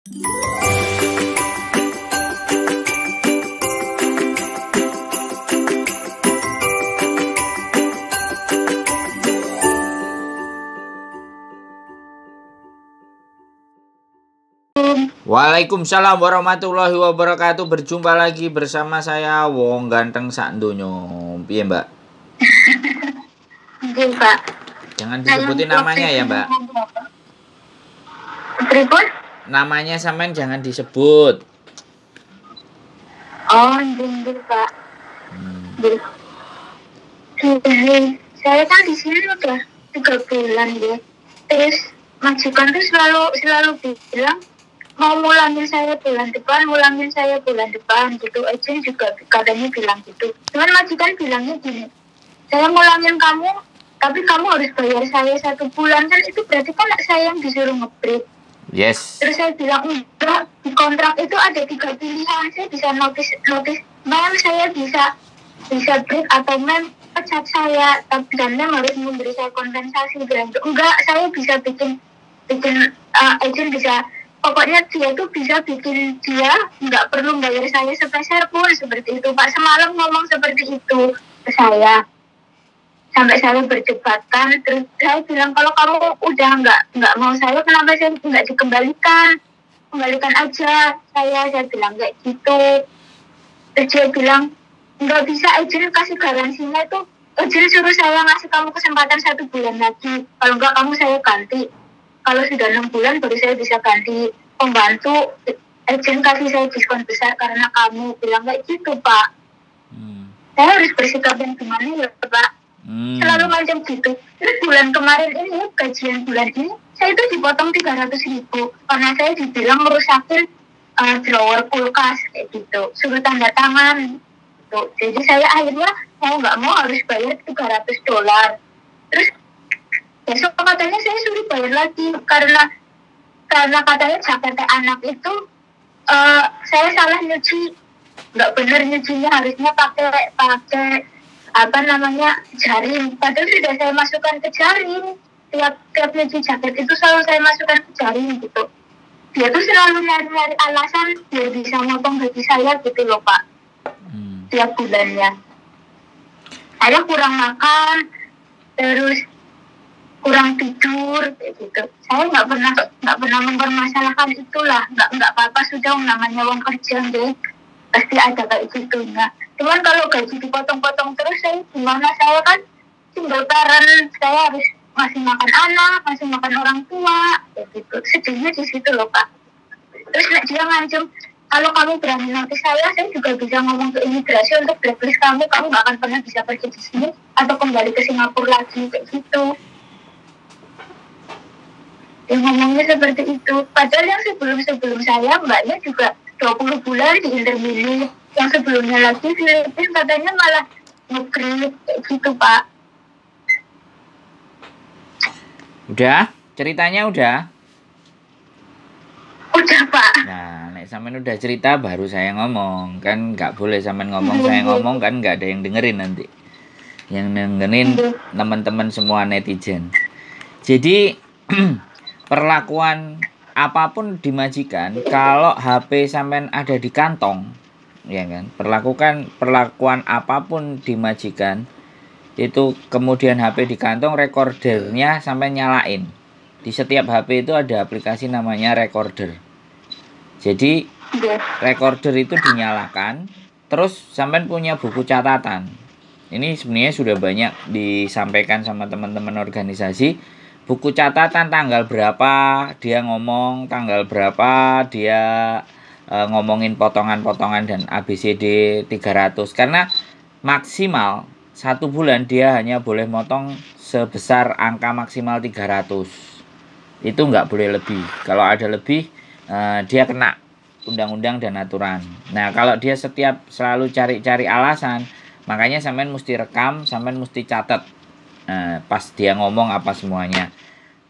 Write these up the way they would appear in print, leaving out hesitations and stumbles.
Waalaikumsalam warahmatullahi wabarakatuh. Berjumpa lagi bersama saya Wong Ganteng sak donya. Piye, Mbak? Nggih, Pak. Jangan disebutin namanya ya, Mbak. Pripun? Namanya sampean jangan disebut. Oh, nggih, Pak. Nggih. Saya kan di sini udah 3 bulan ya. Terus majikan tuh selalu bilang mau mulangin saya bulan depan gitu. Ejin juga katanya bilang gitu. Cuman majikan bilangnya gini, saya mulangin kamu, tapi kamu harus bayar saya 1 bulan. Kan itu berarti kan saya yang disuruh nge-break. Yes. Terus saya bilang, enggak, di kontrak itu ada 3 pilihan. Saya bisa notice, mem saya bisa break atau mem pecat saya, dan mem harus memberi saya kompensasi. Enggak, saya bisa bikin agent bisa, pokoknya dia tuh bisa bikin dia nggak perlu bayar saya sepeser pun, seperti itu Pak. Semalam ngomong seperti itu ke saya, sampai saya berdebatkan. Terus saya bilang, kalau kamu udah nggak mau saya, kenapa saya nggak kembalikan aja saya bilang kayak gitu. Terus dia bilang, nggak bisa, agent kasih garansinya itu, agent suruh saya ngasih kamu kesempatan 1 bulan lagi, kalau nggak kamu saya ganti. Kalau sudah 6 bulan baru saya bisa ganti pembantu. Agent kasih saya diskon besar karena kamu bilang kayak gitu, Pak. Saya harus bersikap yang gimana ya, Pak? Selalu macam gitu. Terus bulan kemarin ini, gajian bulan ini, saya itu dipotong 300.000 karena saya dibilang merusakin drawer kulkas kayak gitu. Suruh tanda tangan. Gitu. Jadi saya akhirnya mau nggak mau harus bayar $300. Terus besok katanya saya suruh bayar lagi karena katanya jaket anak itu saya salah nyuci, nggak bener nyucinya, harusnya pakai jaring, padahal sudah saya masukkan ke jaring. Tiap nyuci jaket itu selalu saya masukkan ke jaring gitu. Dia tuh selalu nyari alasan biar bisa motong gaji saya gitu loh, Pak. Tiap bulannya saya kurang makan, terus kurang tidur kayak gitu. Saya nggak pernah mempermasalahkan itulah, nggak apa-apa, sudah namanya uang kerja deh, pasti ada kayak gitu. Nggak, cuman kalau gaji dipotong-potong terus, saya gimana? Saya kan single parent, saya harus masih makan anak, masih makan orang tua kayak gitu. Sedihnya di situ loh, Pak. Terus dia ngancam, kalau kamu berani notice saya juga bisa ngomong ke imigrasi untuk blacklist kamu nggak akan pernah bisa pergi di sini atau kembali ke Singapura lagi kayak gitu. Yang ngomongnya seperti itu. Padahal yang sebelum saya, mbaknya juga 20 bulan di intermili. Yang sebelumnya lagi Filipina katanya malah nge-grade kayak gitu, Pak. Udah? Ceritanya udah? Udah, Pak. Nah, nek sampean udah cerita baru saya ngomong. Kan nggak boleh sampean ngomong, saya ngomong kan nggak ada yang dengerin nanti. Yang dengerin teman-teman semua netizen. Jadi perlakuan apapun di majikan, kalau HP sampean ada di kantong, ya kan, perlakuan apapun di majikan itu, kemudian HP di kantong, recordernya sampean nyalain. Di setiap HP itu ada aplikasi namanya recorder. Jadi recorder itu dinyalakan, terus sampean punya buku catatan. Ini sebenarnya sudah banyak disampaikan sama teman-teman organisasi. Buku catatan tanggal berapa dia ngomong, tanggal berapa dia ngomongin potongan-potongan dan ABCD 300. Karena maksimal 1 bulan dia hanya boleh motong sebesar angka maksimal 300. Itu nggak boleh lebih. Kalau ada lebih, dia kena undang-undang dan aturan. Nah, kalau dia selalu cari alasan, makanya sampean mesti rekam, sampean mesti catat. Pas dia ngomong apa semuanya.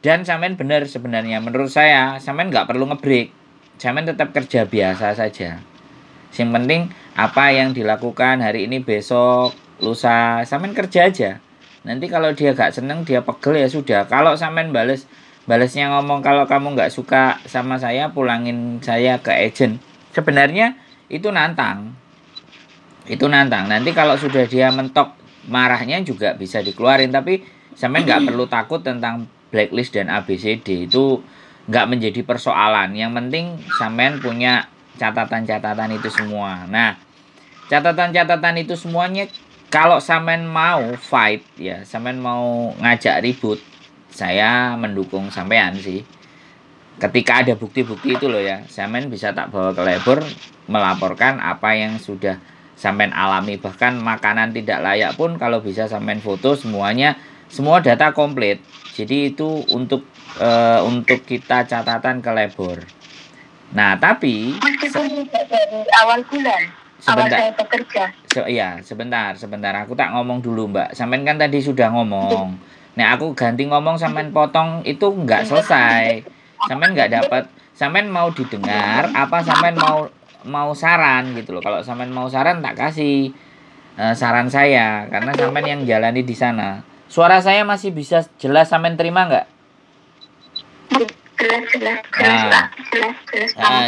Dan sampean benar sebenarnya, menurut saya sampean nggak perlu ngebreak, sampean tetap kerja biasa saja. Yang penting apa yang dilakukan hari ini, besok, lusa, sampean kerja aja. Nanti kalau dia gak seneng, dia pegel, ya sudah. Kalau sampean bales Balasnya ngomong kalau kamu nggak suka sama saya, pulangin saya ke agent. Sebenarnya itu nantang. Itu nantang. Nanti kalau sudah dia mentok marahnya juga bisa dikeluarin. Tapi sampean nggak perlu takut tentang blacklist dan ABCD. Itu nggak menjadi persoalan. Yang penting sampean punya catatan-catatan itu semua. Nah, catatan-catatan itu semuanya kalau sampean mau fight ya, sampean mau ngajak ribut, saya mendukung sampean sih. Ketika ada bukti-bukti itu loh ya, sampean bisa tak bawa ke labor, melaporkan apa yang sudah sampean alami. Bahkan makanan tidak layak pun kalau bisa sampean foto semuanya, semua data komplit. Jadi itu untuk kita catatan ke labor. Nah, tapi Meskipun tidak dari awal bulan, awal sebentar. saya bekerja. Iya, sebentar. Aku tak ngomong dulu, Mbak. Sampean kan tadi sudah ngomong. Nah, aku ganti ngomong sampean potong itu nggak selesai. Sampean nggak dapat. Sampean mau didengar apa sampean mau saran gitu loh. Kalau sampean mau saran tak kasih saran saya karena sampean yang jalani di sana. Suara saya masih bisa jelas sampean terima nggak? Jelas.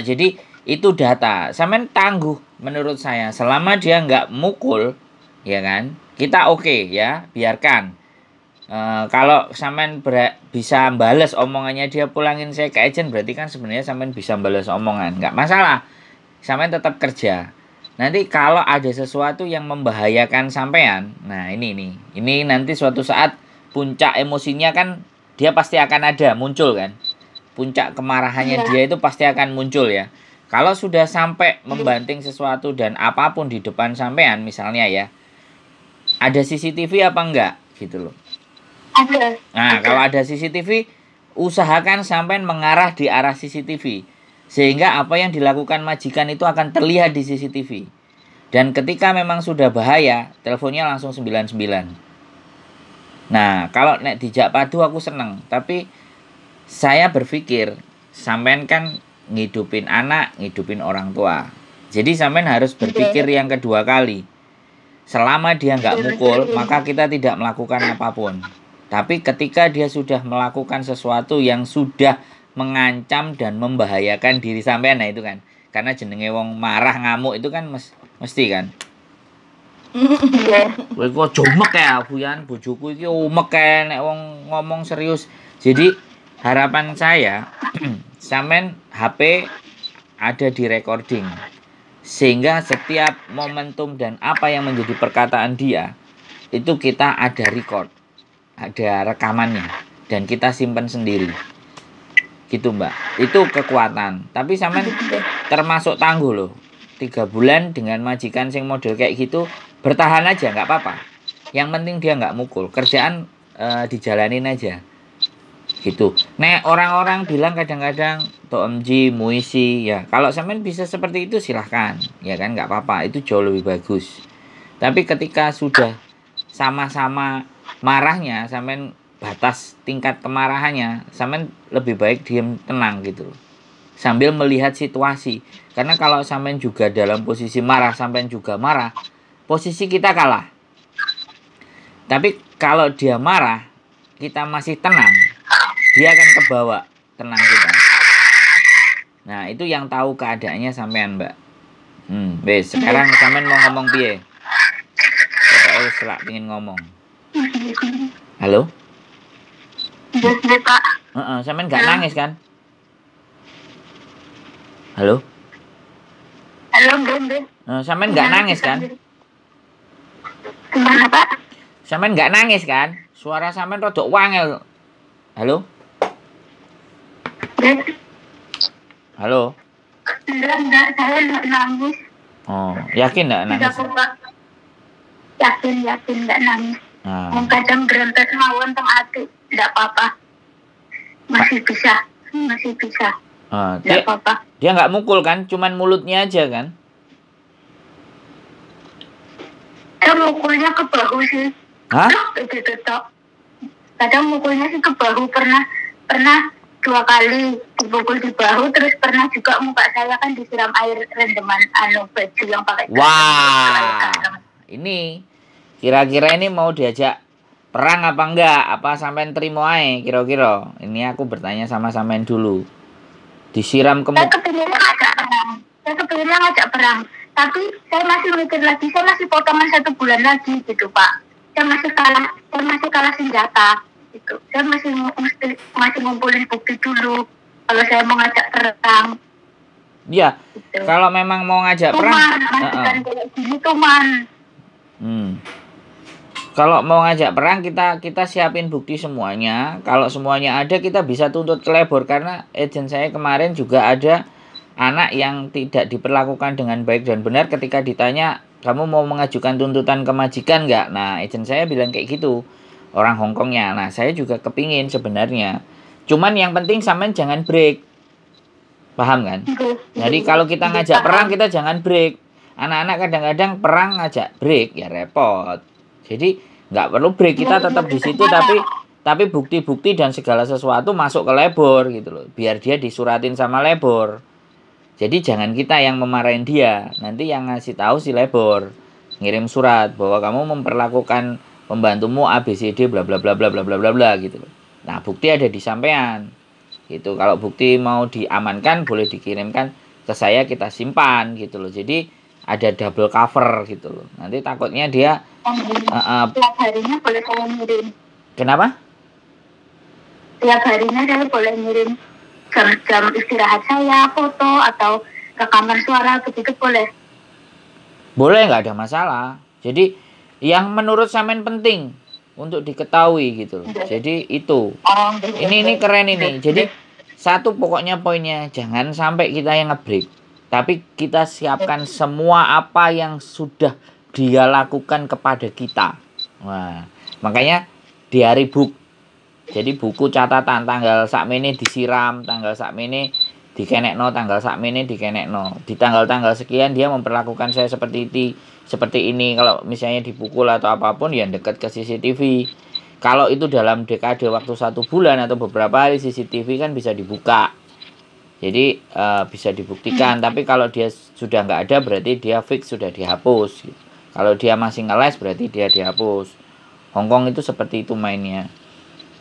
Jadi itu data. Sampean tangguh menurut saya. Selama dia nggak mukul, ya kan? Kita oke ya, biarkan. Kalau sampean bisa bales omongannya dia, pulangin saya ke agent, berarti kan sebenarnya sampean bisa bales omongan, nggak masalah. Sampean tetap kerja. Nanti kalau ada sesuatu yang membahayakan sampean, nah ini nanti suatu saat puncak emosinya kan dia pasti akan ada muncul kan. Puncak kemarahannya dia itu pasti akan muncul ya. Kalau sudah sampai membanting sesuatu dan apapun di depan sampean misalnya ya, ada CCTV apa enggak gitu loh. Ada. Nah, kalau ada CCTV, usahakan sampean mengarah di arah CCTV. Sehingga apa yang dilakukan majikan itu akan terlihat di CCTV. Dan ketika memang sudah bahaya, teleponnya langsung 99. Nah, kalau nek dijak padu aku seneng. Tapi saya berpikir, sampean kan ngidupin anak, ngidupin orang tua. Jadi sampean harus berpikir yang kedua kali. Selama dia nggak mukul, maka kita tidak melakukan apapun. Tapi ketika dia sudah melakukan sesuatu yang sudah mengancam dan membahayakan diri sampean, nah itu kan. Karena jenenge wong marah ngamuk itu kan mesti kan. Kowe kok jomek ya, Buyan, bojoku iki umek kae nek wong ngomong serius. Jadi harapan saya sampean HP ada di recording. Sehingga setiap momentum dan apa yang menjadi perkataan dia itu kita ada record. Ada rekamannya dan kita simpan sendiri gitu Mbak, itu kekuatan. Tapi sampean termasuk tangguh loh, 3 bulan dengan majikan sing model kayak gitu, bertahan aja nggak apa-apa, yang penting dia nggak mukul, kerjaan dijalanin aja gitu. Nek orang-orang bilang kadang-kadang TOMG, muisi ya, kalau sampean bisa seperti itu silahkan ya kan, nggak apa-apa, itu jauh lebih bagus. Tapi ketika sudah sama-sama marahnya, sampean batas tingkat kemarahannya, sampean lebih baik diam tenang gitu sambil melihat situasi. Karena kalau sampean juga dalam posisi marah, sampean juga marah, posisi kita kalah. Tapi kalau dia marah, kita masih tenang, dia akan kebawa tenang kita. Nah, itu yang tahu keadaannya sampean, Mbak. Wes, sekarang sampean mau ngomong piye? Pokoknya selak pengen ngomong. Halo? Iya, Pak. Sampean nggak nangis kan? Halo? Halo, Bun. Sampean nggak nangis kan? Gimana, Pak? Sampean nggak nangis kan? Suara sampean rodok wangel. Halo? Halo? Enggak, saya nggak nangis. Oh, yakin nggak nangis? Tidak, Pak. Yakin nggak nangis. Nah, Kadang berantas mawon teng ati, enggak apa-apa. Masih bisa. Enggak apa-apa. dia nggak mukul kan? Cuman mulutnya aja kan? Dia mukulnya ke bahu sih. Hah? Gitu tok. Kadang mukulnya sih ke bahu, pernah 2 kali dipukul di bahu, terus pernah juga muka saya kan disiram air rendeman baju yang pakai. Wah, ini kira-kira ini mau diajak perang apa enggak? Apa sampean terima ae kira-kira? Ini aku bertanya sama sampean dulu. Disiram Saya kepinginnya ngajak perang. Saya kepinginnya ngajak perang. Tapi saya masih mikir lagi, saya masih potongan 1 bulan lagi gitu Pak. Saya masih kalah senjata gitu. Saya masih ngumpulin bukti dulu kalau saya mau ngajak perang. Iya. Gitu. Kalau memang mau ngajak perang, kalau mau ngajak perang kita siapin bukti semuanya. Kalau semuanya ada kita bisa tuntut ke labor, karena agent saya kemarin juga ada anak yang tidak diperlakukan dengan baik dan benar. Ketika ditanya, kamu mau mengajukan tuntutan ke majikan nggak? Nah, agent saya bilang kayak gitu, orang Hongkongnya. Nah, saya juga kepingin sebenarnya. Cuman yang penting sampean jangan break. Paham kan? Jadi kalau kita ngajak perang, kita jangan break. Anak-anak kadang-kadang perang ngajak break, ya repot. Jadi nggak perlu break, kita tetap di situ, tapi bukti-bukti dan segala sesuatu masuk ke labor gitu loh, biar dia disuratin sama labor. Jadi jangan kita yang memarahin dia, nanti yang ngasih tahu si labor, ngirim surat bahwa kamu memperlakukan pembantumu ABCD bla bla bla bla bla bla bla bla gitu loh. Nah, bukti ada di sampean gitu. Kalau bukti mau diamankan boleh dikirimkan ke saya, kita simpan gitu loh. Jadi ada double cover gitu loh. Nanti takutnya dia tiap harinya boleh saya ngirim. Kenapa? Tiap harinya saya boleh ngirim jam istirahat saya, foto atau rekaman suara begitu boleh. Boleh, nggak ada masalah. Jadi yang menurut sampean penting untuk diketahui gitu loh. Jadi itu. Ini keren ini. Jadi satu pokoknya poinnya, jangan sampai kita yang ngebreak. Tapi kita siapkan semua apa yang sudah dia lakukan kepada kita. Nah, makanya di hari book. Jadi buku catatan tanggal sakmene disiram, tanggal sakmene dikenekno, tanggal sakmene dikenekno. Di tanggal-tanggal sekian dia memperlakukan saya seperti ini. Kalau misalnya dipukul atau apapun, ya dekat ke CCTV. Kalau itu dalam dekade waktu 1 bulan atau beberapa hari, CCTV kan bisa dibuka. Jadi bisa dibuktikan. Tapi kalau dia sudah nggak ada, berarti dia fix sudah dihapus. Kalau dia masih ngeles, berarti dia dihapus. Hongkong itu seperti itu mainnya.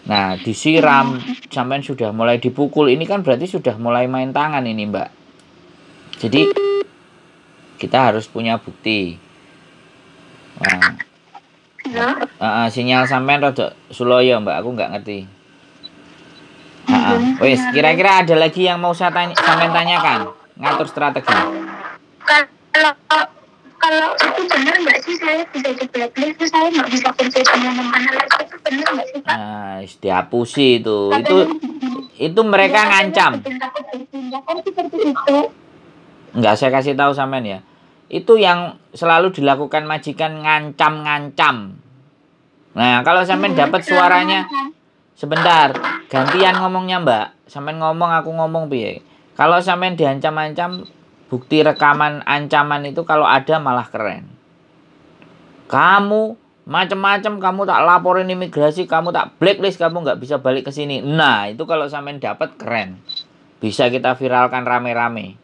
Nah, disiram sampai sudah mulai dipukul, ini kan berarti sudah mulai main tangan ini, Mbak. Jadi kita harus punya bukti. Nah, sinyal sampean rada suloyo, Mbak, aku nggak ngerti. Wes, kira-kira ada lagi yang mau sampean tanyakan? Ngatur strategi. Kalau itu benar nggak sih saya bisa di blacklist, terus saya nggak bisa kerja dengan mana lagi, itu benar nggak sih Pak? Nah, dihapusi itu mereka ngancam. Enggak, saya kasih tahu sampean ya. Itu yang selalu dilakukan majikan, ngancam-ngancam. Nah, kalau sampean dapat suaranya, sebentar, gantian ngomongnya Mbak. Sampean ngomong, aku ngomong piye. Kalau sampean diancam-ancam, bukti rekaman ancaman itu kalau ada malah keren. Kamu macam-macam, kamu tak laporin imigrasi, kamu tak blacklist, kamu nggak bisa balik ke sini. Nah, itu kalau sampean dapat keren. Bisa kita viralkan rame-rame.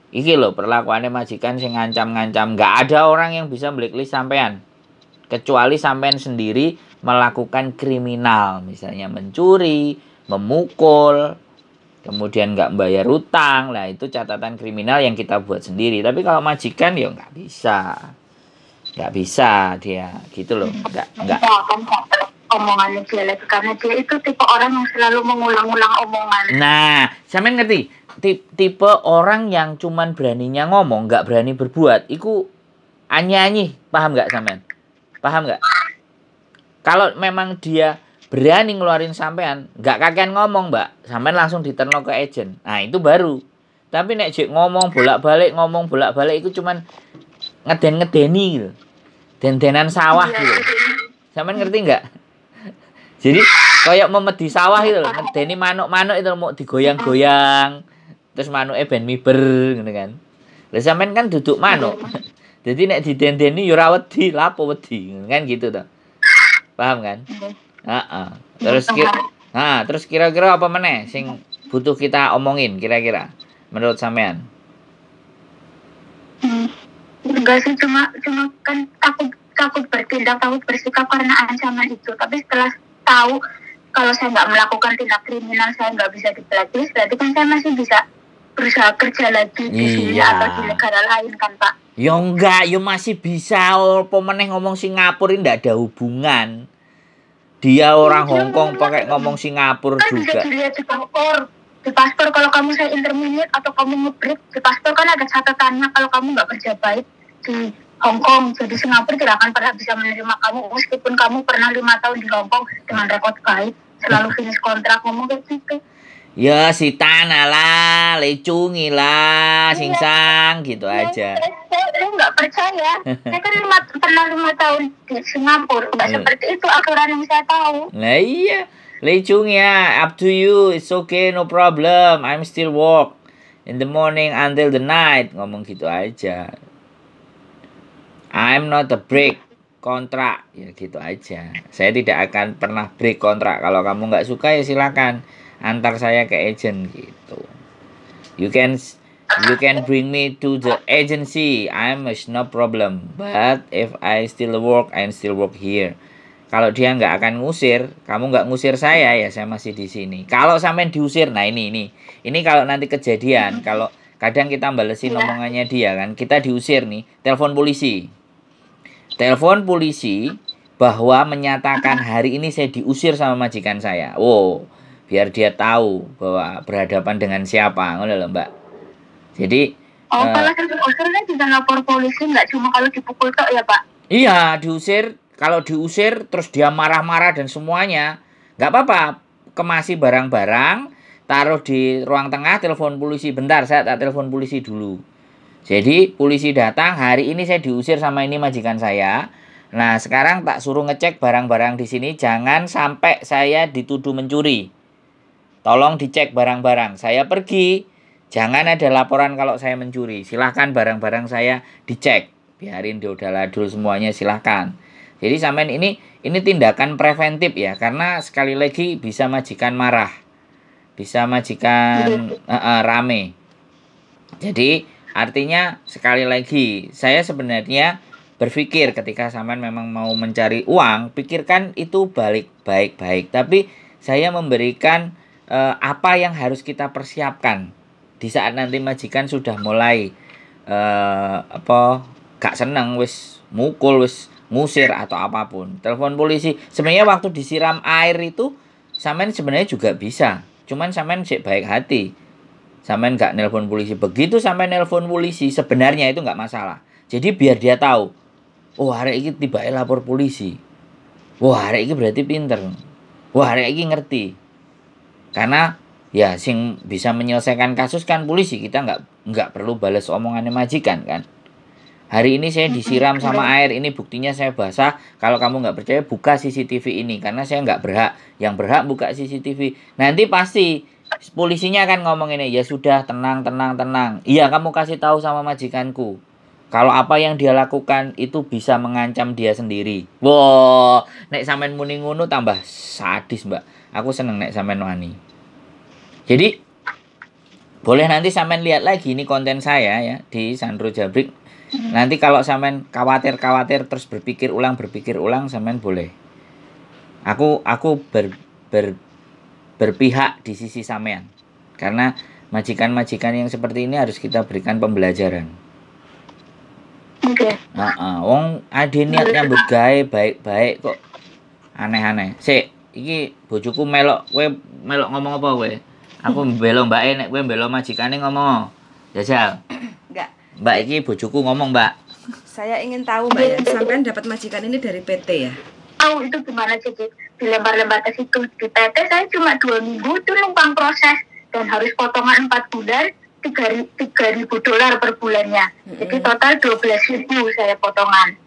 Iki loh perlakuannya majikan sing ngancam-ngancam. Nggak ada orang yang bisa blacklist sampean. Kecuali sampean sendiri melakukan kriminal. Misalnya mencuri, memukul, kemudian nggak bayar utang, lah itu catatan kriminal yang kita buat sendiri. Tapi kalau majikan ya nggak bisa dia gitu loh, nggak. Omongannya dia lagi, karena dia itu tipe orang yang selalu mengulang-ulang omongan. Nah, sampean ngerti tipe orang yang cuman beraninya ngomong, nggak berani berbuat. Iku anyi-anyi, paham nggak sampean? Paham nggak? Kalau memang dia berani ngeluarin sampean, nggak kakean ngomong Mbak, sampean langsung diterno ke agent. Nah itu baru. Tapi nek jek ngomong bolak-balik itu cuman ngeden-ngedeni gitu, den-denan sawah gitu. Sampean ngerti nggak? Jadi kayak memedi sawah itu loh, ngedeni manuk-manuk itu mau digoyang-goyang, terus manuke ben miber gitu kan. Lah sampean kan duduk manuk. Jadi nek didendeni yo ora wedi, lapo wedi kan gitu toh. Paham kan? Terus kira-kira apa meneh sing butuh kita omongin kira-kira menurut sampean? Enggak sih, cuma kan takut bertindak, takut bersikap karena ancaman itu. Tapi setelah tahu kalau saya nggak melakukan tindak kriminal, saya nggak bisa di blacklist, berarti kan saya masih bisa berusaha kerja lagi di sini atau di negara lain kan Pak? Ya enggak, ya masih bisa. Apa meneh ngomong Singapura ini ndak ada hubungan. Dia orang Hong Kong pakai ngomong Singapura kan juga. Bisa dilihat di paspor. Di paspor kalau kamu saya intermediate atau kamu nge-break, di paspor kan ada catatannya kalau kamu nggak kerja baik di Hong Kong. Jadi Singapura tidak akan pernah bisa menerima kamu meskipun kamu pernah 5 tahun di Hong Kong dengan rekod baik, selalu finish kontrak, ngomong kayak gitu. Ya si tanah lah, lecungi lah, singsang gitu aja. Saya nggak percaya. Saya kan pernah 5 tahun di Singapura, nggak seperti itu aturan yang saya tahu. Nah iya, lecung ya, up to you, it's okay, no problem, I'm still work in the morning until the night, ngomong gitu aja. I'm not a break kontrak, ya gitu aja. Saya tidak akan pernah break kontrak. Kalau kamu nggak suka ya silakan antar saya ke agent gitu. You can bring me to the agency, I'm no problem. But if I still work here. Kalau dia nggak akan ngusir, kamu nggak ngusir saya ya saya masih di sini. Kalau sampean diusir, nah ini kalau nanti kejadian, kalau kadang kita balesin omongannya dia kan, kita diusir nih, telepon polisi bahwa menyatakan hari ini saya diusir sama majikan saya. Wow, biar dia tahu bahwa berhadapan dengan siapa, ngono lho Mbak. Jadi kalau diusir kan bisa lapor polisi, nggak cuma kalau dipukul tok ya Pak? Iya, diusir. Kalau diusir terus dia marah-marah dan semuanya, nggak apa-apa. Kemasi barang-barang, taruh di ruang tengah, telepon polisi. Bentar, saya tak telepon polisi dulu. Jadi polisi datang, hari ini saya diusir sama ini majikan saya. Nah sekarang tak suruh ngecek barang-barang di sini, jangan sampai saya dituduh mencuri. Tolong dicek barang-barang. Saya pergi, jangan ada laporan kalau saya mencuri. Silahkan barang-barang saya dicek. Biarin diodaladul semuanya, silahkan. Jadi sampean ini tindakan preventif ya, karena sekali lagi bisa majikan marah, bisa majikan rame. Jadi artinya sekali lagi saya sebenarnya berpikir ketika sampean memang mau mencari uang, pikirkan itu baik-baik. Tapi saya memberikan apa yang harus kita persiapkan di saat nanti majikan sudah mulai gak seneng, wis mukul, wis ngusir atau apapun. Telepon polisi. Sebenarnya waktu disiram air itu sampean sebenarnya juga bisa. Cuman sampean sik baik hati. Sampean gak nelpon polisi. Begitu sampean nelpon polisi, sebenarnya itu gak masalah. Jadi biar dia tahu, oh hari ini tiba lapor polisi. Wah hari ini berarti pinter. Wah hari ini ngerti. Karena ya sing bisa menyelesaikan kasus kan polisi. Kita nggak perlu balas omongannya majikan kan. Hari ini saya disiram sama air, ini buktinya saya basah. Kalau kamu nggak percaya, buka CCTV ini. Karena saya nggak berhak. Yang berhak buka CCTV. Nanti pasti polisinya akan ngomong ini, ya sudah tenang. Iya kamu kasih tahu sama majikanku. Kalau apa yang dia lakukan itu bisa mengancam dia sendiri. Wow, nek sampean muni ngono tambah sadis Mbak. Aku seneng nek sampean wani. Jadi boleh nanti sampean lihat lagi ini konten saya ya di Sandro Jabrik. Nanti kalau sampean khawatir terus berpikir ulang sampean boleh. Aku berpihak di sisi sampean. Karena majikan-majikan yang seperti ini harus kita berikan pembelajaran. Oke. Wong ade niat nyambut gawe baik-baik kok aneh-aneh. Sik, iki bojoku melok ngomong apa kowe? Aku mbelo mbake nek kowe mbelo majikane ngomong. Jajal. Enggak. Mbak iki bojoku ngomong, Mbak. Saya ingin tahu Mbak ya, sampean dapat majikan ini dari PT ya? Tahu itu gimana sih? Dilempar-lempar ke situ. Di PT saya cuma 2 minggu itu numpang proses dan harus potongan 4 bulan $3.000 per bulannya. Jadi total 12.000 saya potongan.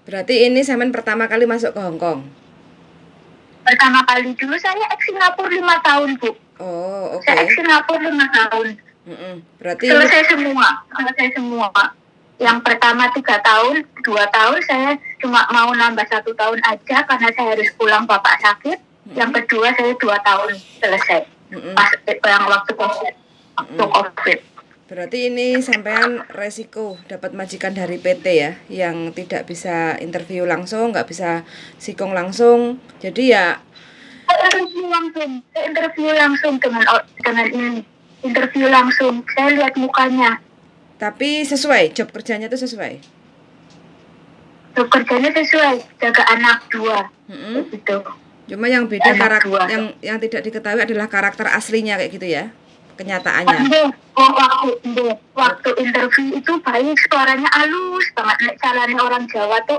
Berarti ini sampean pertama kali masuk ke Hong Kong? Pertama kali dulu saya Singapura 5 tahun, Bu. Oh, oke. Saya Singapura 5 tahun. Berarti selesai semua. Yang pertama 3 tahun, 2 tahun saya cuma mau nambah 1 tahun aja karena saya harus pulang bapak sakit. Yang kedua saya 2 tahun selesai. Pas yang waktu COVID. Berarti ini sampean resiko dapat majikan dari PT ya, yang tidak bisa interview langsung, nggak bisa sikong langsung. Jadi ya interview langsung dengan ini. Interview langsung. Saya lihat mukanya. tapi sesuai, job kerjanya itu sesuai. Job kerjanya sesuai, jaga anak 2. Gitu. Cuma yang beda Anak karakter 2. yang tidak diketahui adalah karakter aslinya kayak gitu ya. Kenyataannya. Waktu interview itu baik, suaranya halus banget. Nek caranya orang Jawa tuh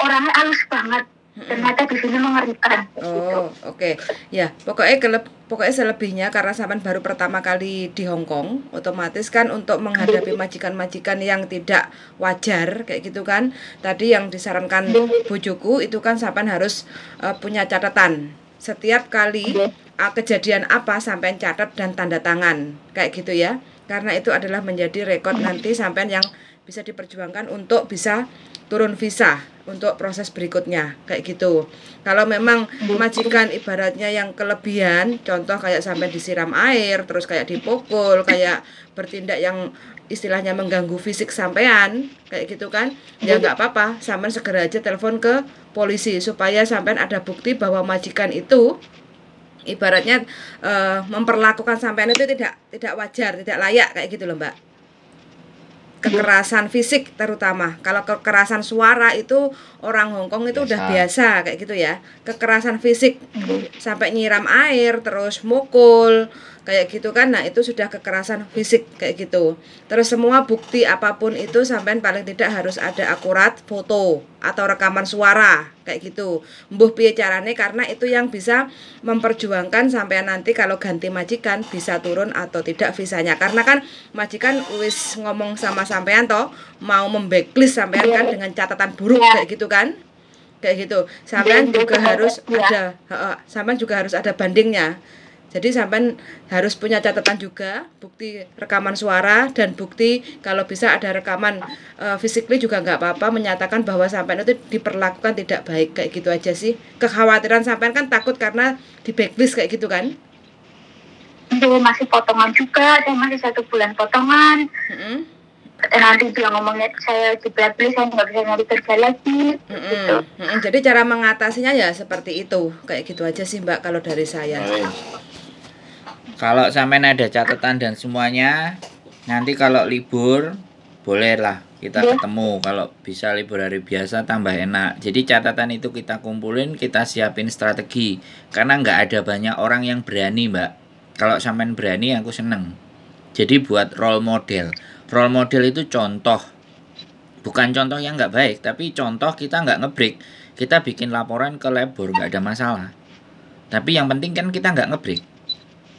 orangnya halus banget. Ternyata di sini mengerikan. Oh, oke. Ya, pokoknya selebihnya karena sampean baru pertama kali di Hong Kong, otomatis kan untuk menghadapi majikan-majikan yang tidak wajar kayak gitu kan. Tadi yang disarankan bojoku itu kan sampean harus punya catatan. Setiap kali kejadian apa sampean catat dan tanda tangan kayak gitu ya. Karena itu adalah menjadi rekod nanti sampean yang bisa diperjuangkan untuk bisa turun visa untuk proses berikutnya kayak gitu. Kalau memang majikan ibaratnya yang kelebihan, contoh kayak sampai disiram air, terus kayak dipukul, kayak bertindak yang istilahnya mengganggu fisik sampean kayak gitu kan, ya nggak apa-apa, sampean segera aja telepon ke polisi supaya sampean ada bukti bahwa majikan itu ibaratnya memperlakukan sampean itu tidak wajar, tidak layak kayak gitu loh Mbak. Kekerasan fisik terutama. Kalau kekerasan suara itu orang Hongkong itu udah biasa kayak gitu ya. Kekerasan fisik sampai nyiram air, terus mukul kayak gitu kan. Nah, itu sudah kekerasan fisik kayak gitu. Terus semua bukti apapun itu sampean paling tidak harus ada akurat foto atau rekaman suara kayak gitu. Mbuh piye carane, karena itu yang bisa memperjuangkan sampean nanti kalau ganti majikan bisa turun atau tidak visanya. Karena kan majikan wis ngomong sama sampean toh mau memblacklist sampean kan dengan catatan buruk kayak gitu kan. Kayak gitu. Sampean juga harus ada bandingnya. Jadi sampean harus punya catatan juga, bukti rekaman suara dan bukti kalau bisa ada rekaman physically juga nggak apa-apa, menyatakan bahwa sampean itu diperlakukan tidak baik kayak gitu aja sih. Kekhawatiran sampean kan takut karena di blacklist kayak gitu kan? Masih potongan juga, saya masih 1 bulan potongan. Nanti dia ngomongnya saya di blacklist, saya nggak bisa nyari kerja lagi. Gitu. Jadi cara mengatasinya ya seperti itu, kayak gitu aja sih Mbak kalau dari saya. Kalau sampean ada catatan dan semuanya, nanti kalau libur bolehlah kita ketemu. Kalau bisa libur hari biasa tambah enak. Jadi catatan itu kita kumpulin, kita siapin strategi. Karena nggak ada banyak orang yang berani Mbak. Kalau sampean berani aku seneng. Jadi buat role model. Role model itu contoh. Bukan contoh yang nggak baik, tapi contoh kita nggak ngebreak. Kita bikin laporan ke labor nggak ada masalah. Tapi yang penting kan kita nggak ngebreak.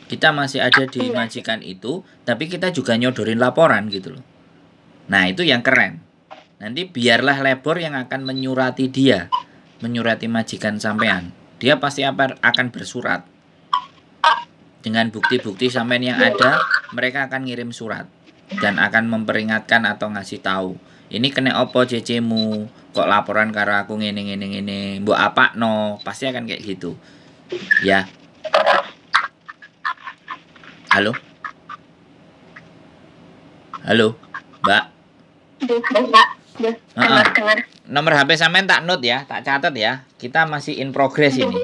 Kita masih ada di majikan itu, tapi kita juga nyodorin laporan gitu loh. Nah, itu yang keren. Nanti biarlah labor yang akan menyurati dia, menyurati majikan sampean. Dia pasti akan bersurat. Dengan bukti-bukti sampean yang ada, mereka akan ngirim surat dan akan memperingatkan atau ngasih tahu. Ini kena opo cecemu, kok laporan karo aku ngene, mbok apa no, pasti akan kayak gitu. Ya. Halo? Halo, Mbak? Nomor HP sampean tak note ya, tak catat ya. Kita masih in progress ini.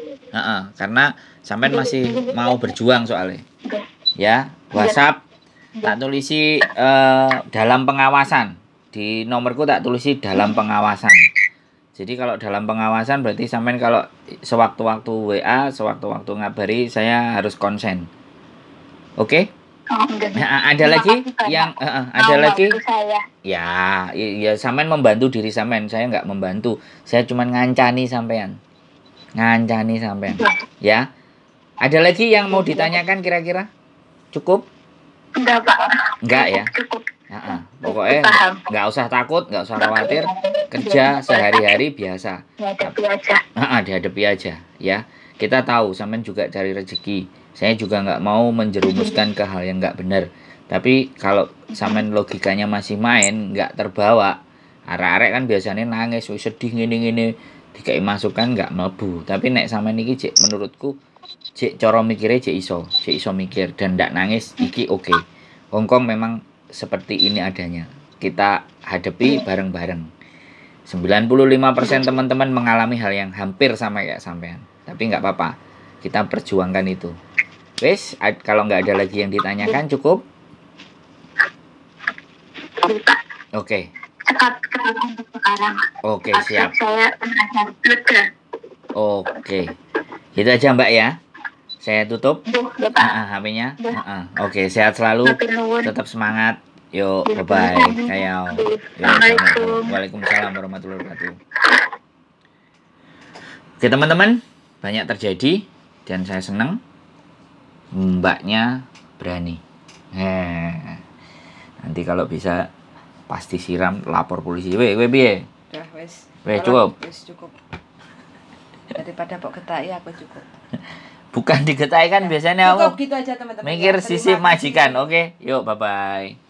Karena sampean masih mau berjuang soalnya. Ya, WhatsApp tak tulisi dalam pengawasan. Di nomorku tak tulisi dalam pengawasan. Jadi kalau dalam pengawasan berarti sampean kalau sewaktu-waktu WA, sewaktu-waktu ngabari saya harus konsen. Oke? Ada lagi yang ada lagi? Ya sampean membantu diri sampean, saya nggak membantu. Saya cuma ngancani sampean. Ya. Ada lagi yang mau ditanyakan kira-kira? Cukup? Enggak, Pak. Enggak ya? Cukup. Pokoknya nggak usah takut, nggak usah khawatir, kerja sehari-hari biasa. Dihadapi aja ya. Kita tahu sampean juga cari rezeki. Saya juga nggak mau menjerumuskan ke hal yang nggak benar. Tapi kalau sampean logikanya masih main, nggak terbawa, arek-arek kan biasanya nangis, sedih gini-gini, dikai masukan nggak mlebu. Tapi nek sampean iki cek menurutku cek cara mikirnya cek iso mikir dan ndak nangis iki oke. Hongkong memang seperti ini adanya. Kita hadapi bareng-bareng. 95% teman-teman mengalami hal yang hampir sama kayak sampean. Tapi nggak apa-apa. Kita perjuangkan itu. Wes, kalau nggak ada lagi yang ditanyakan cukup? Oke. Untuk sekarang. Oke, siap. Saya pernah lega. Oke. Itu aja Mbak ya. Saya tutup. Ya, Pak. HP-nya. Oke, sehat selalu. Tetap semangat. Yuk, bye-bye. Kayak. Assalamualaikum. Waalaikumsalam warahmatullahi wabarakatuh. Oke, teman-teman. Banyak terjadi dan saya senang mbaknya berani. Nanti kalau bisa pasti siram, lapor polisi. Weh piye? Udah wes. Cukup. Wes cukup. Daripada pok getai aku cukup. Bukan digetai kan biasanya Cukup aku gitu aja teman-teman. mikir Ya, sisi terima kasih. majikan. Oke, yuk bye-bye.